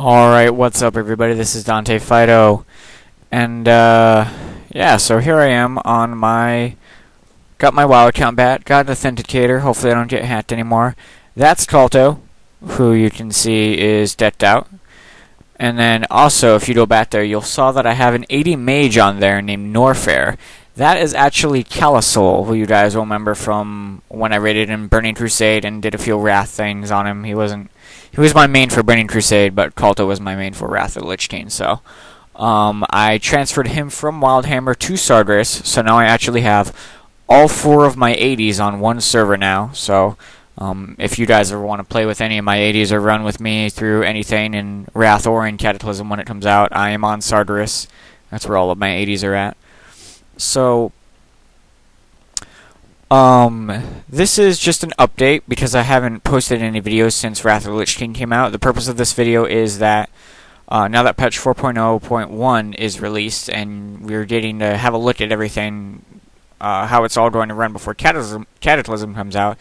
Alright, what's up everybody? This is Dante Fido. And yeah, so here I am on got my WoW account back, got an authenticator, hopefully I don't get hacked anymore. That's Kallto, who you can see is decked out. And then also, if you go back there, you'll saw that I have an 80 Mage on there named Norfair. That is actually Kallto, who you guys will remember from when I raided him Burning Crusade and did a few Wrath things on him. He was my main for Burning Crusade, but Kallto was my main for Wrath of the Lich King. So I transferred him from Wildhammer to Sargeras, so now I actually have all 4 of my 80s on one server now. So if you guys ever want to play with any of my 80s or run with me through anything in Wrath or in Cataclysm when it comes out, I am on Sargeras. That's where all of my 80s are at. So, this is just an update because I haven't posted any videos since Wrath of the Lich King came out. The purpose of this video is that now that patch 4.0.1 is released and we're getting to have a look at everything, how it's all going to run before Cataclysm comes out,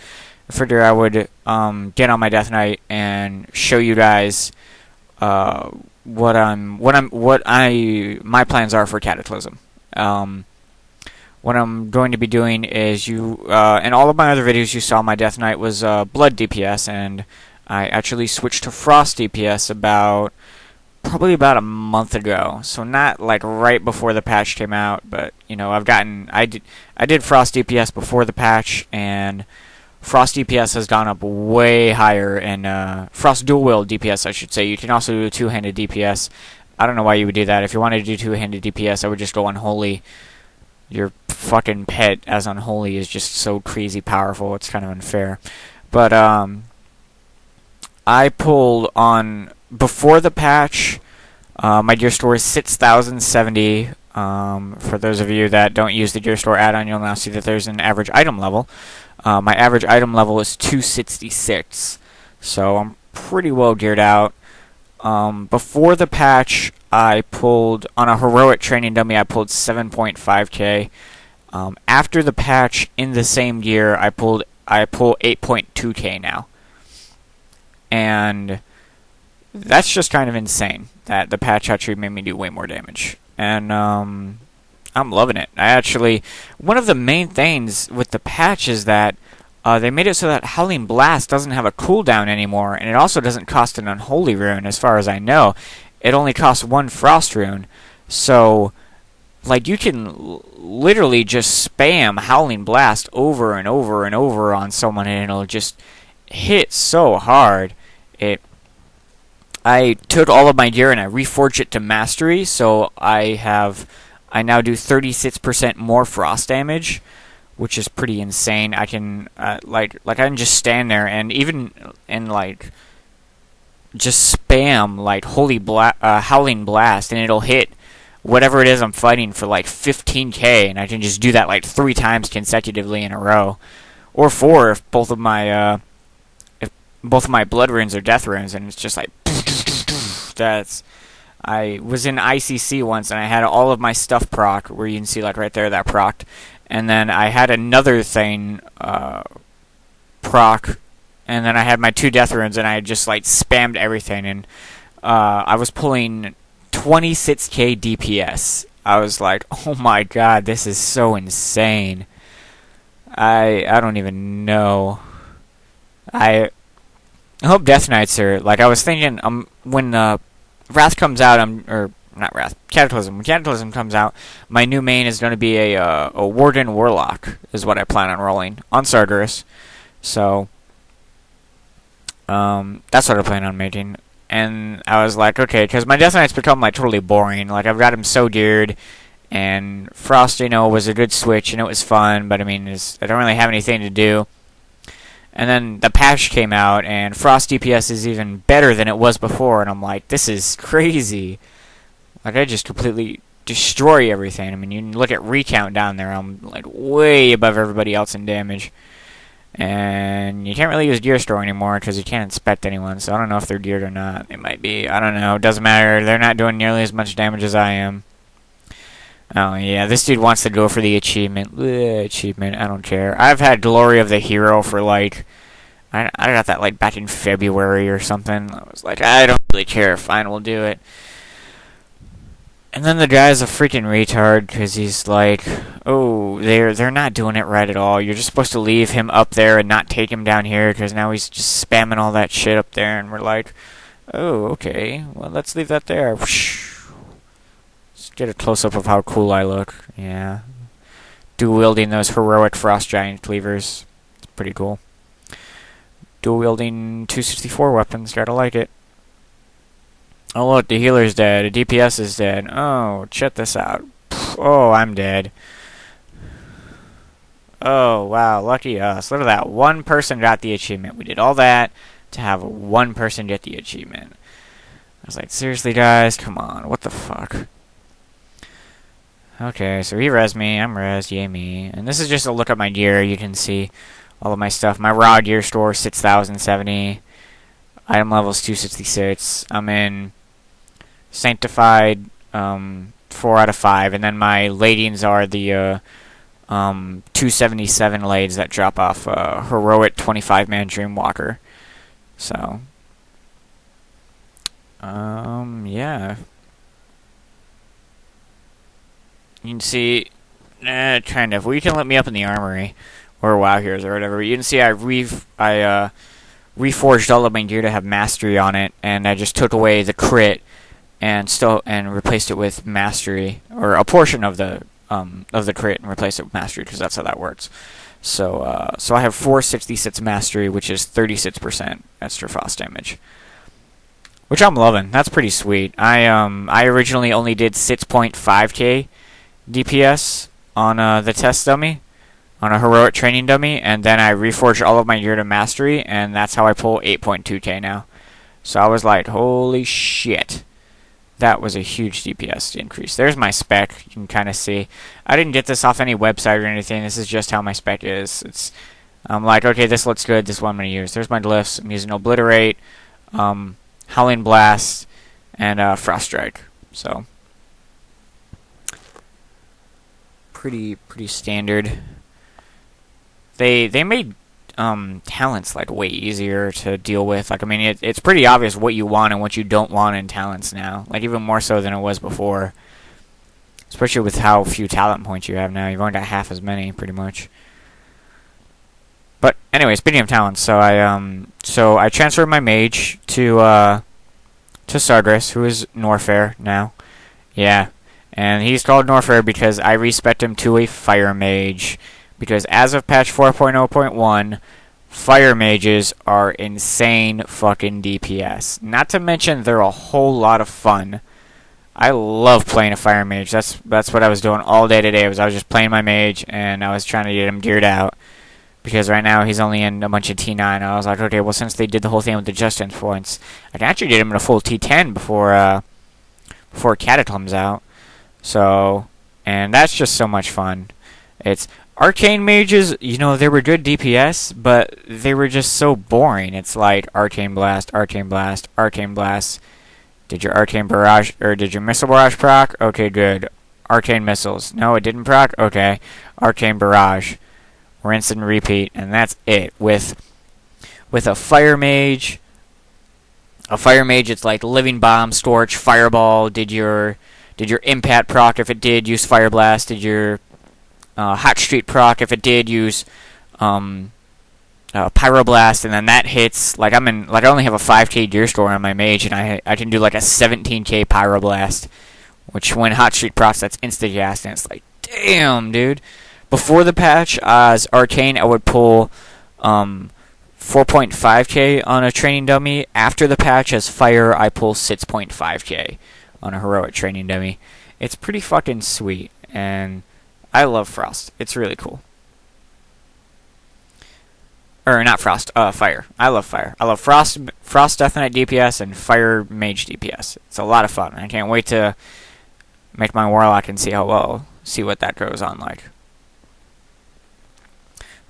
I figure I would get on my Death Knight and show you guys my plans are for Cataclysm. What I'm going to be doing is in all of my other videos you saw my Death Knight was Blood DPS, and I actually switched to Frost DPS probably about a month ago. So not like right before the patch came out, but you know I did Frost DPS before the patch, and Frost DPS has gone up way higher, and Frost Dual Wield DPS I should say. You can also do a two-handed DPS. I don't know why you would do that. If you wanted to do two-handed DPS, I would just go Unholy. Your fucking pet as Unholy is just so crazy powerful, it's kind of unfair. But I pulled on before the patch. My gear store is 6,070. For those of you that don't use the gear store add-on, you'll now see that there's an average item level. My average item level is 266, so I'm pretty well geared out. Before the patch, I pulled on a heroic training dummy. I pulled 7.5k. After the patch, in the same gear, I pull 8.2k now, and that's just kind of insane. That the patch actually made me do way more damage, and I'm loving it. One of the main things with the patch is that they made it so that Howling Blast doesn't have a cooldown anymore, and it also doesn't cost an Unholy Rune, as far as I know. It only costs 1 Frost Rune, so like you can literally just spam Howling Blast over and over and over on someone, and it'll just hit so hard. I took all of my gear and I reforged it to Mastery, so I now do 36% more frost damage, which is pretty insane. I can I can just stand there and just spam like Howling Blast, and it'll hit whatever it is I'm fighting for like 15k, and I can just do that like 3 times consecutively in a row, or 4 if both of my blood runes are death runes, and it's just like I was in ICC once and I had all of my stuff proc, where you can see like right there that procced, and then I had another thing proc, and then I had my 2 death runes, and I just like spammed everything, and I was pulling 26k DPS. I was like, oh my god, this is so insane. I don't even know. I hope Death Knights are like, I was thinking when Wrath comes out, or not Wrath, Cataclysm. When Cataclysm comes out, my new main is going to be a Warden Warlock, is what I plan on rolling on Sargeras. So that's what I plan on making. And I was like, okay, because my Death Knight's become like totally boring. Like I've got him so geared, and Frost, was a good switch and it was fun, but I mean, I don't really have anything to do. And then the patch came out, and Frost DPS is even better than it was before, and I'm like, this is crazy. Like, I just completely destroy everything. I mean, you can look at Recount down there, I'm like way above everybody else in damage. And you can't really use Gear Store anymore, because you can't inspect anyone, so I don't know if they're geared or not. They might be, I don't know, it doesn't matter, they're not doing nearly as much damage as I am. Oh yeah, this dude wants to go for the achievement. Achievement, I don't care. I've had Glory of the Hero for like I got that like back in February or something. I was like, I don't really care. Fine, we'll do it. And then the guy's a freaking retard because he's like, oh, they're not doing it right at all. You're just supposed to leave him up there and not take him down here because now he's just spamming all that shit up there. And we're like, oh, okay. Well, let's leave that there. Let's get a close-up of how cool I look. Yeah. Dual-wielding those heroic frost giant cleavers. It's pretty cool. Dual-wielding 264 weapons. Gotta like it. Oh, look, the healer's dead. The DPS is dead. Oh, check this out. Oh, I'm dead. Oh, wow, lucky us. Look at that. One person got the achievement. We did all that to have one person get the achievement. I was like, seriously, guys? Come on. What the fuck? Okay, so he res me. I'm res. Yay me. And this is just a look at my gear. You can see all of my stuff. My raw gear score, 6,070. Item levels, 266. I'm in Sanctified, 4 out of 5. And then my ladings are the 277 lades that drop off Heroic 25-man Dreamwalker. So, yeah. You can see, kind of. Well, you can let me up in the armory, or WoW Heroes, or whatever. You can see I reforged all of my gear to have mastery on it, and I just took away the crit and replaced it with mastery, or a portion of the crit and replaced it with mastery, because that's how that works. So I have 466 mastery, which is 36% extra frost damage, which I'm loving. That's pretty sweet. I originally only did 6.5k DPS on the test dummy, on a heroic training dummy, and then I reforged all of my gear to mastery, and that's how I pull 8.2k now. So I was like, holy shit. That was a huge DPS increase. There's my spec. You can kind of see. I didn't get this off any website or anything. This is just how my spec is. I'm like, okay, this looks good. This is what I'm going to use. There's my glyphs. I'm using Obliterate, Howling Blast, and Frost Strike. So, pretty standard. They made talents like way easier to deal with. Like, I mean, it's pretty obvious what you want and what you don't want in talents now. Like, even more so than it was before. Especially with how few talent points you have now. You've only got half as many, pretty much. But anyway, speaking of talents, so I transferred my mage to Sardris, who is Norfair now. Yeah, and he's called Norfair because I respect him to a fire mage. Because as of patch 4.0.1, fire mages are insane fucking DPS. Not to mention they're a whole lot of fun. I love playing a fire mage. That's what I was doing all day today. I was just playing my mage and I was trying to get him geared out. Because right now he's only in a bunch of T9. I was like, okay, well, since they did the whole thing with the Justin's points, I can actually get him in a full T10 before Cataclysm's out. So, and that's just so much fun. It's Arcane mages, you know, they were good DPS, but they were just so boring. It's like Arcane Blast, Arcane Blast, Arcane Blast. Did your Arcane Barrage, or did your Missile Barrage proc? Okay, good. Arcane Missiles. No, it didn't proc? Okay. Arcane Barrage. Rinse and repeat, and that's it. With a Fire Mage, it's like Living Bomb, Scorch, Fireball. Did your Impact proc? If it did, use Fire Blast. Did your Hot Street proc? If it did, use Pyroblast, and then that hits. Like I only have a 5k gear score on my mage, and I can do like a 17k Pyroblast, which when Hot Street procs, that's insta gas, and it's like, damn, dude. Before the patch, as Arcane, I would pull 4.5k on a training dummy. After the patch, as Fire, I pull 6.5k on a heroic training dummy. It's pretty fucking sweet, and I love Frost. It's really cool. Or not Frost, Fire. I love Fire. I love Frost Death Knight DPS, and Fire Mage DPS. It's a lot of fun. I can't wait to make my Warlock and see what that goes on like.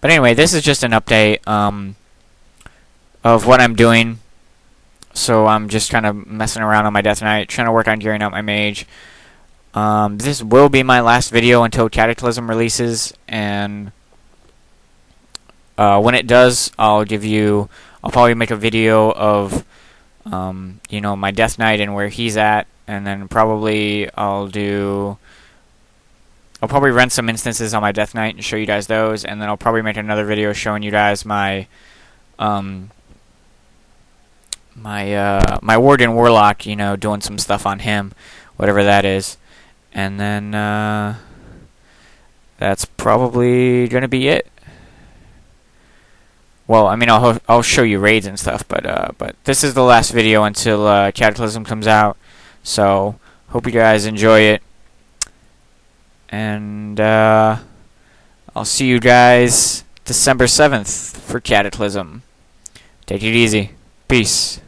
But anyway, this is just an update of what I'm doing. So I'm just kind of messing around on my Death Knight, trying to work on gearing out my Mage. This will be my last video until Cataclysm releases, and when it does, I'll probably make a video of, you know, my Death Knight and where he's at, and then probably I'll probably run some instances on my Death Knight and show you guys those, and then I'll probably make another video showing you guys my my Warden Warlock, you know, doing some stuff on him, whatever that is. And then that's probably gonna be it. Well, I mean, I'll show you raids and stuff, but this is the last video until Cataclysm comes out. So hope you guys enjoy it, and I'll see you guys December 7th for Cataclysm. Take it easy. Peace.